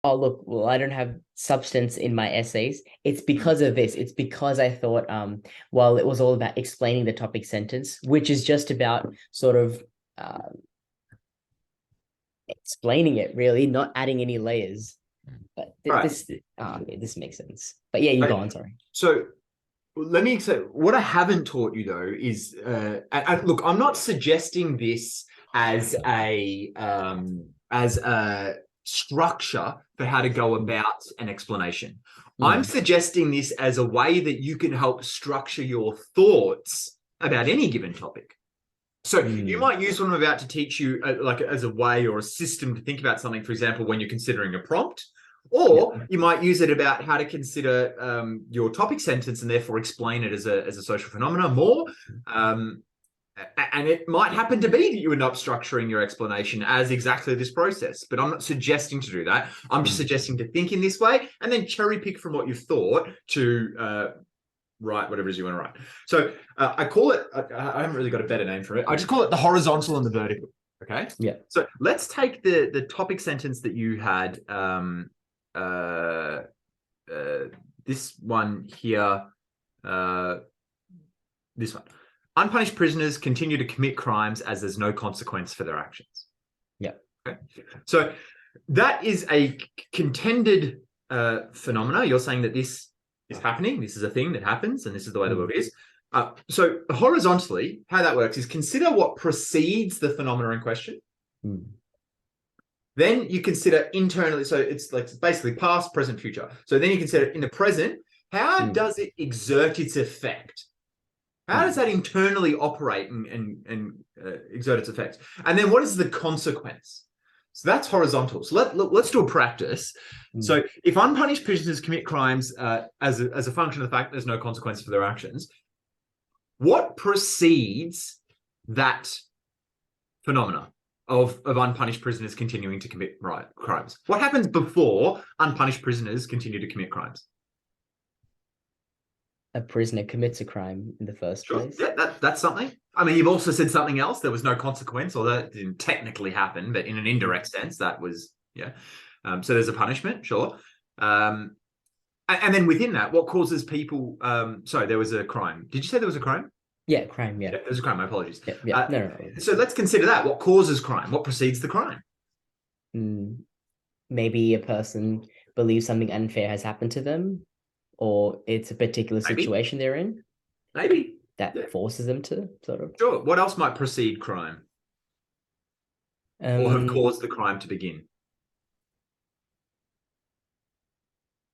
oh look, well, I don't have substance in my essays. It's because of this. It's because I thought, well, it was all about explaining the topic sentence, which is just about sort of explaining it, really, not adding any layers. But All right. this makes sense. But yeah, you go Right. on. Sorry. So let me say what I haven't taught you though is look, I'm not suggesting this as a structure for how to go about an explanation. I'm Mm, suggesting this as a way that you can help structure your thoughts about any given topic. So you mm, might use what I'm about to teach you like as a way or a system to think about something, for example, when you're considering a prompt, yeah. or you might use it about how to consider your topic sentence and therefore explain it as a social phenomena more. Um, and it might happen to be that you end up structuring your explanation as exactly this process, but I'm not suggesting to do that. I'm just Mm. suggesting to think in this way and then cherry pick from what you've thought to write whatever it is you want to write. So I call it, I haven't really got a better name for it. I just call it the horizontal and the vertical. Okay. Yeah. So let's take the topic sentence that you had. Uh, this one here. This one. Unpunished prisoners continue to commit crimes as there's no consequence for their actions. Yeah. Okay. So that is a contended phenomena. You're saying that this is happening. This is a thing that happens, and this is the way the world is. So horizontally, how that works is consider what precedes the phenomena in question. Mm. Then you consider internally. So it's like basically past, present, future. So then you consider in the present, how does it exert its effect? How does that internally operate and exert its effects? And then what is the consequence? So that's horizontal. So let's do a practice. So if unpunished prisoners commit crimes as a function of the fact there's no consequence for their actions, what precedes that phenomena of unpunished prisoners continuing to commit crimes? What happens before unpunished prisoners continue to commit crimes? A prisoner commits a crime in the first Sure. place. Yeah, that's something. I mean, you've also said something else. There was no consequence, or that didn't technically happen, but in an indirect sense, that was, yeah. So there's a punishment, sure. And then within that, what causes people? Sorry, there was a crime. Did you say there was a crime? Yeah, crime. Yeah. Yeah, there was a crime. My apologies. Yeah. Yeah. No, no, no. So let's consider that. What causes crime? What precedes the crime? Mm, maybe a person believes something unfair has happened to them, or it's a particular Maybe, situation they're in maybe. Yeah, that forces them to sort of sure. What else might precede crime or have um caused the crime to begin?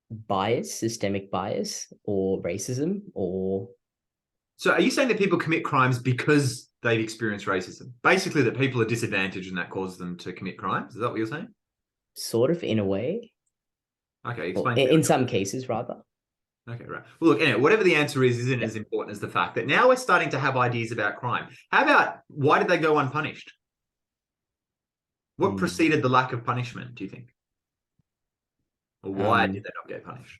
bias, systemic bias, or racism, or So are you saying that people commit crimes because they've experienced racism? Basically, that people are disadvantaged and that causes them to commit crimes? Is that what you're saying? sort of in a way, Okay, or explain. in some cases rather. Okay, right. Well, look, anyway, whatever the answer is, isn't Yeah. as important as the fact that now we're starting to have ideas about crime. How about why did they go unpunished? What Mm. preceded the lack of punishment, do you think? Or why did Um, they not get punished?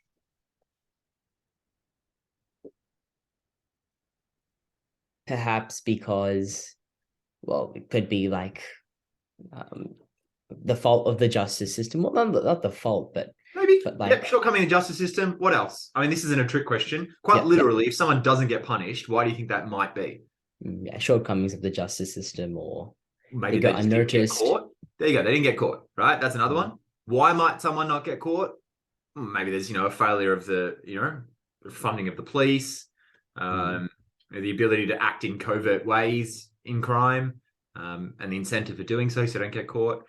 perhaps because, well, it could be like um, the fault of the justice system. Well, not the fault, Maybe. but Yep, like, shortcoming in the justice system. What else? I mean, this isn't a trick question. Quite yeah, yeah, literally, if someone doesn't get punished, why do you think that might be? yeah, shortcomings of the justice system, or they Maybe go they just didn't get unnoticed. caught. There you go. They didn't get caught, right? That's another Mm, one. Why might someone not get caught? Maybe there's, a failure of the funding of the police, mm, the ability to act in covert ways in crime, and the incentive for doing so don't get caught.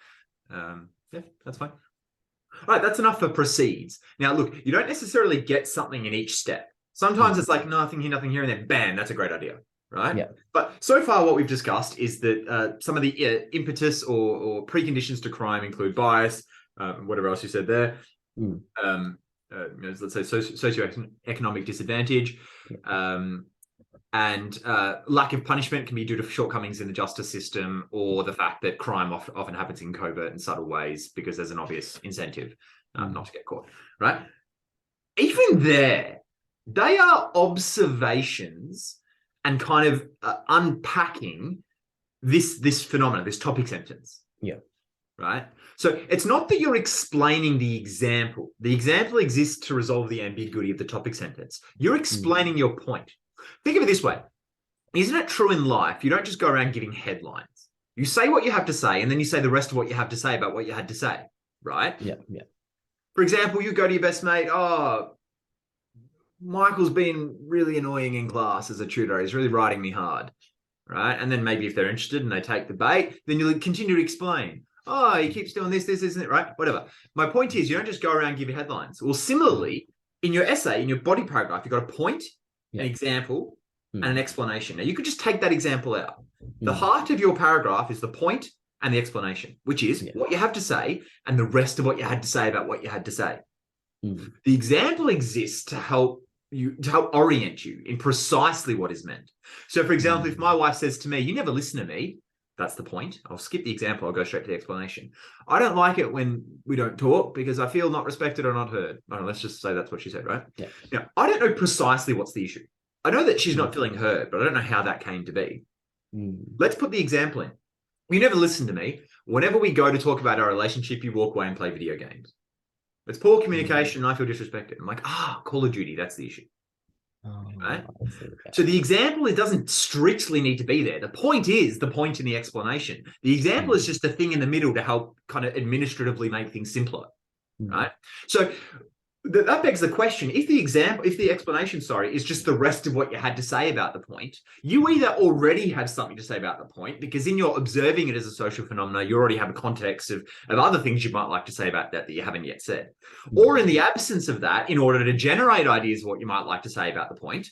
Yeah, that's fine. All right, that's enough for proceeds. Now, look, you don't necessarily get something in each step. Sometimes mm, it's like nothing here, and then bam, that's a great idea, right? yeah. But so far, what we've discussed is that some of the impetus or preconditions to crime include bias, whatever else you said there. Mm, Um, let's say socioeconomic disadvantage, yeah. um, and lack of punishment can be due to shortcomings in the justice system or the fact that crime often happens in covert and subtle ways because there's an obvious incentive Mm, not to get caught, right? Even there, they are observations and kind of unpacking this phenomena, this topic sentence, yeah. right? So it's not that you're explaining the example. The example exists to resolve the ambiguity of the topic sentence. You're explaining your point. Think of it this way. Isn't it true in life? You don't just go around giving headlines. You say what you have to say, and then you say the rest of what you have to say about what you had to say, right? Yeah, yeah. For example, you go to your best mate, oh, Michael's been really annoying in class as a tutor. He's really riding me hard, right? And then maybe if they're interested and they take the bait, then you'll continue to explain. Oh, he keeps doing this, isn't it, right? Whatever. My point is, you don't just go around giving headlines. Well, similarly, in your essay, in your body paragraph, you've got a point, an example, and an explanation. Now, you could just take that example out. The heart of your paragraph is the point and the explanation, which is what you have to say and the rest of what you had to say about what you had to say. The example exists to help orient you in precisely what is meant. So, for example, if my wife says to me, you never listen to me, that's the point. I'll skip the example. I'll go straight to the explanation. I don't like it when we don't talk because I feel not respected or not heard. Oh, let's just say that's what she said, right? Yeah. Now, I don't know precisely what's the issue. I know that she's not feeling heard, but I don't know how that came to be. Let's put the example in. You never listen to me. Whenever we go to talk about our relationship, you walk away and play video games. It's poor communication and I feel disrespected. I'm like, Call of Duty, that's the issue. Right? So the example, it doesn't strictly need to be there. The point is the point in the explanation. The example is just a thing in the middle to help kind of administratively make things simpler, right? So that begs the question, if the explanation, is just the rest of what you had to say about the point, you either already have something to say about the point, because in your observing it as a social phenomenon, you already have a context of other things you might like to say about that you haven't yet said. Or in the absence of that, in order to generate ideas of what you might like to say about the point,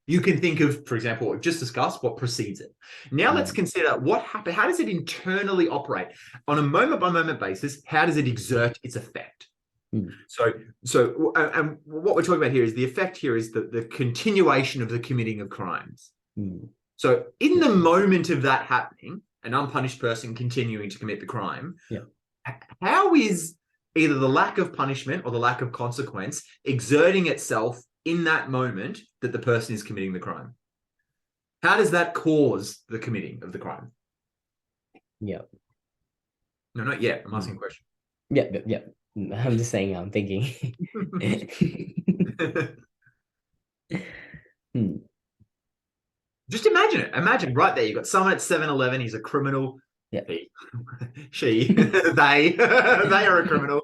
you can think of, for example, what we've just discussed, what precedes it. Now let's consider what happened. How does it internally operate? On a moment-by-moment basis, how does it exert its effect? So what we're talking about here is the effect here is the continuation of the committing of crimes. So in the moment of that happening, an unpunished person continuing to commit the crime, how is either the lack of punishment or the lack of consequence exerting itself in that moment that the person is committing the crime? How does that cause the committing of the crime? No, not yet. I'm asking a question. Yeah. I'm just saying, I'm thinking. Just imagine it. Imagine right there. You've got someone at 7-Eleven. He's a criminal. Yeah. They are a criminal.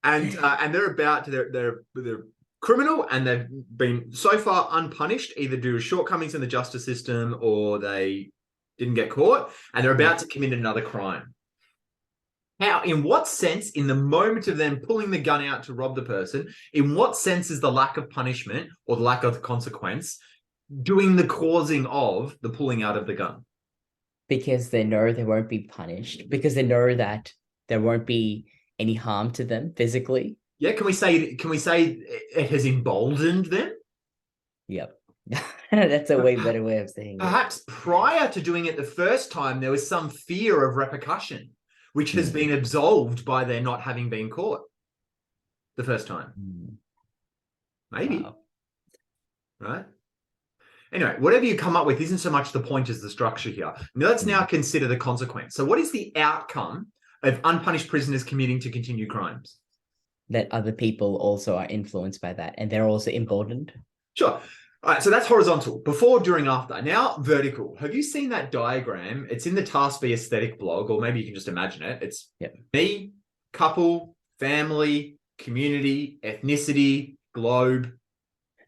And they're criminal, and they've been so far unpunished, either due to shortcomings in the justice system or they didn't get caught, and they're about to commit another crime. How, in what sense, in the moment of them pulling the gun out to rob the person, in what sense is the lack of punishment or the lack of consequence doing the causing of the pulling out of the gun? Because they know they won't be punished, because they know that there won't be any harm to them physically. Yeah, can we say it has emboldened them? Yep. That's a way better way of saying it. Perhaps prior to doing it the first time, there was some fear of repercussion, which has been absolved by their not having been caught the first time. Maybe. Wow. Right? Anyway, whatever you come up with isn't so much the point as the structure here. Now, let's now consider the consequence. So what is the outcome of unpunished prisoners committing to continue crimes? That other people also are influenced by that, and they're also emboldened. Sure. All right, so that's horizontal, before, during, after. Now, vertical. Have you seen that diagram? It's in the Task Be Aesthetic blog, or maybe you can just imagine it. It's me, couple, family, community, ethnicity, globe.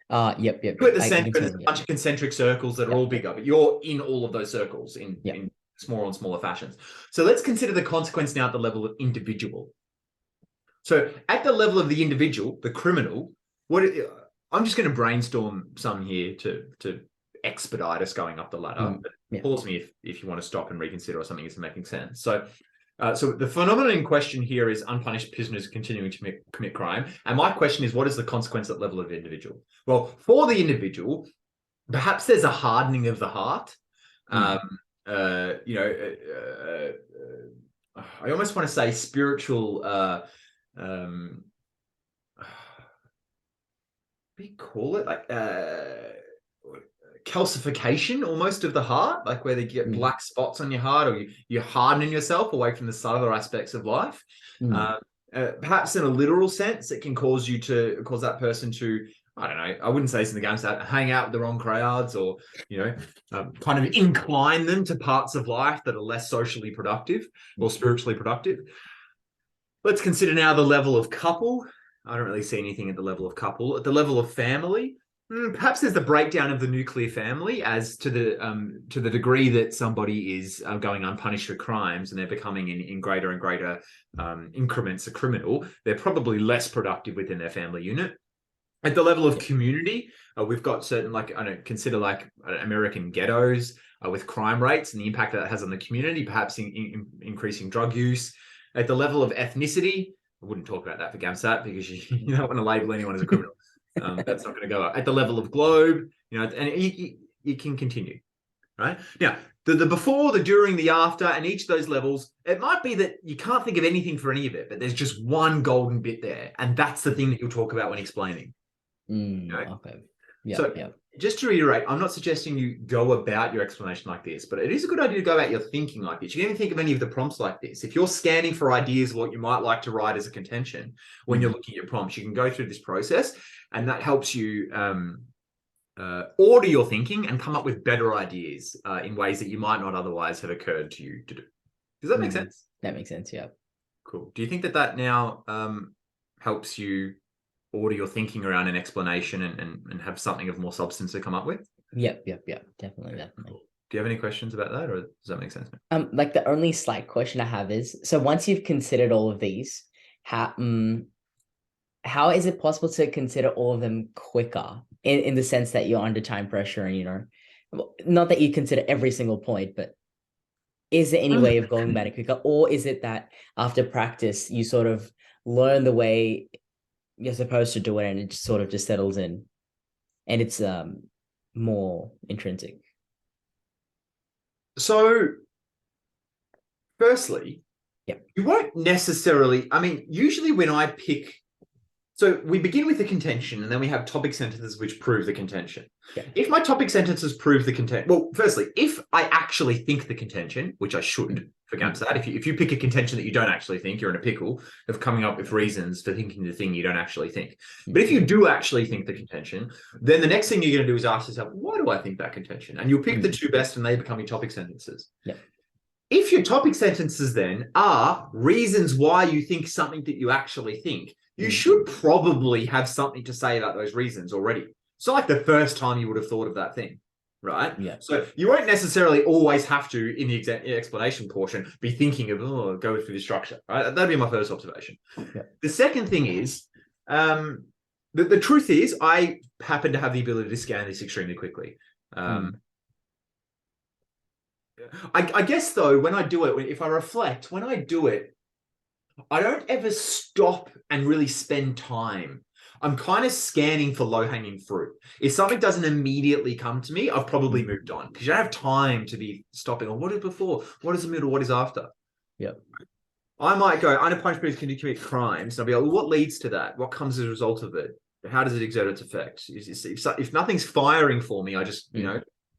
Yep. Put the center, there's a bunch of concentric circles that are all bigger, but you're in all of those circles in smaller and smaller fashions. So let's consider the consequence now at the level of individual. So at the level of the individual, the criminal, I'm just going to brainstorm some here to expedite us going up the ladder. But pause me if you want to stop and reconsider or something isn't making sense. So the phenomenon in question here is unpunished prisoners continuing to commit crime. And my question is, what is the consequence at level of individual? Well, for the individual, perhaps there's a hardening of the heart. I almost want to say spiritual. We call it like calcification almost of the heart, like where they get Mm. black spots on your heart, or you're hardening yourself away from the subtler aspects of life. Perhaps in a literal sense, it can cause that person to, I don't know, I wouldn't say this in the game, so hang out with the wrong crowds, or, kind of incline them to parts of life that are less socially productive or spiritually productive. Let's consider now the level of couple. I don't really see anything at the level of couple. At the level of family, perhaps there's the breakdown of the nuclear family as to the degree that somebody is going unpunished for crimes and they're becoming in greater and greater increments a criminal. They're probably less productive within their family unit. At the level of community, we've got certain, consider American ghettos with crime rates and the impact that has on the community, perhaps increasing drug use. At the level of ethnicity, I wouldn't talk about that for GAMSAT because you don't want to label anyone as a criminal. That's not going to go up. At the level of globe, and you can continue, right? Now, the before, the during, the after, and each of those levels, it might be that you can't think of anything for any of it, but there's just one golden bit there, and that's the thing that you'll talk about when explaining. Okay. Yeah. So just to reiterate, I'm not suggesting you go about your explanation like this, but it is a good idea to go about your thinking like this. You can even think of any of the prompts like this. If you're scanning for ideas, what you might like to write as a contention when you're looking at your prompts, you can go through this process, and that helps you order your thinking and come up with better ideas in ways that you might not otherwise have occurred to you to do. Does that make sense? That makes sense. Yeah. Cool. Do you think that now helps you order your thinking around an explanation and have something of more substance to come up with? Yep. Definitely. Cool. Do you have any questions about that, or does that make sense? Like the only slight question I have is, so once you've considered all of these, how is it possible to consider all of them quicker in the sense that you're under time pressure and, not that you consider every single point, but is there any way of going about it quicker? Or is it that after practice, you sort of learn the way you're supposed to do it and it just sort of just settles in and it's more intrinsic? So firstly, you won't necessarily, usually when I pick, so we begin with the contention and then we have topic sentences which prove the contention. If my topic sentences prove the contention, well, firstly, if I actually think the contention, which I should for GAMSAT, if you pick a contention that you don't actually think, you're in a pickle of coming up with reasons for thinking the thing you don't actually think. But if you do actually think the contention, then the next thing you're going to do is ask yourself, why do I think that contention? And you'll pick the two best and they become your topic sentences. If your topic sentences then are reasons why you think something that you actually think, you should probably have something to say about those reasons already. It's not like the first time you would have thought of that thing, right? So you won't necessarily always have to, in the explanation portion, be thinking of, go through the structure, right? That'd be my first observation. The second thing is, the truth is, I happen to have the ability to scan this extremely quickly. I guess, though, when I do it, if I reflect, when I do it, I don't ever stop and really spend time. I'm kind of scanning for low-hanging fruit. If something doesn't immediately come to me, I've probably moved on because you don't have time to be stopping on what is before, what is the middle, what is after. I might go, unpunished people can commit crimes. And I'll be like, well, what leads to that? What comes as a result of it? How does it exert its effects? If nothing's firing for me, I just,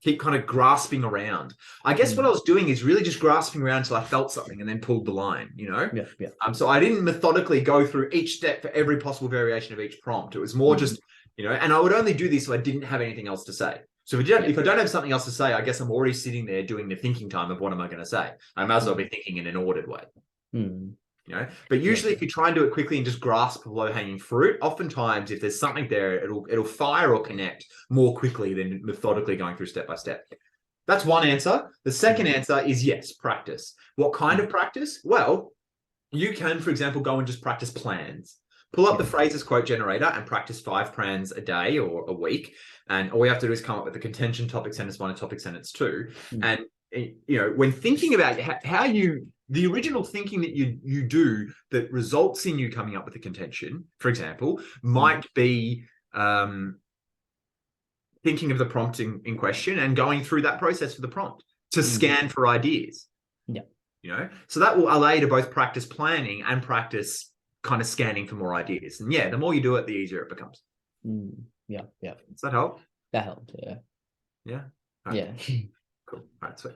keep kind of grasping around. I guess what I was doing is really just grasping around until I felt something and then pulled the line, So I didn't methodically go through each step for every possible variation of each prompt. It was more just, and I would only do this if I didn't have anything else to say. So if I don't have something else to say, I guess I'm already sitting there doing the thinking time of what am I going to say? I might as well be thinking in an ordered way. But usually if you try and do it quickly and just grasp low-hanging fruit, oftentimes if there's something there, it'll fire or connect more quickly than methodically going through step by step. That's one answer. The second answer is yes, practice. What kind of practice? Well, you can, for example, go and just practice plans. Pull up the phrases quote generator and practice 5 plans a day or a week. And all you have to do is come up with a contention, topic sentence 1 and topic sentence 2. And, when thinking about how the original thinking that you do that results in you coming up with a contention, for example, might be thinking of the prompt in question and going through that process for the prompt to scan for ideas. So that will allow you to both practice planning and practice kind of scanning for more ideas. And the more you do it, the easier it becomes. Does that help? That helps, Yeah. Yeah. Cool. All right, sweet.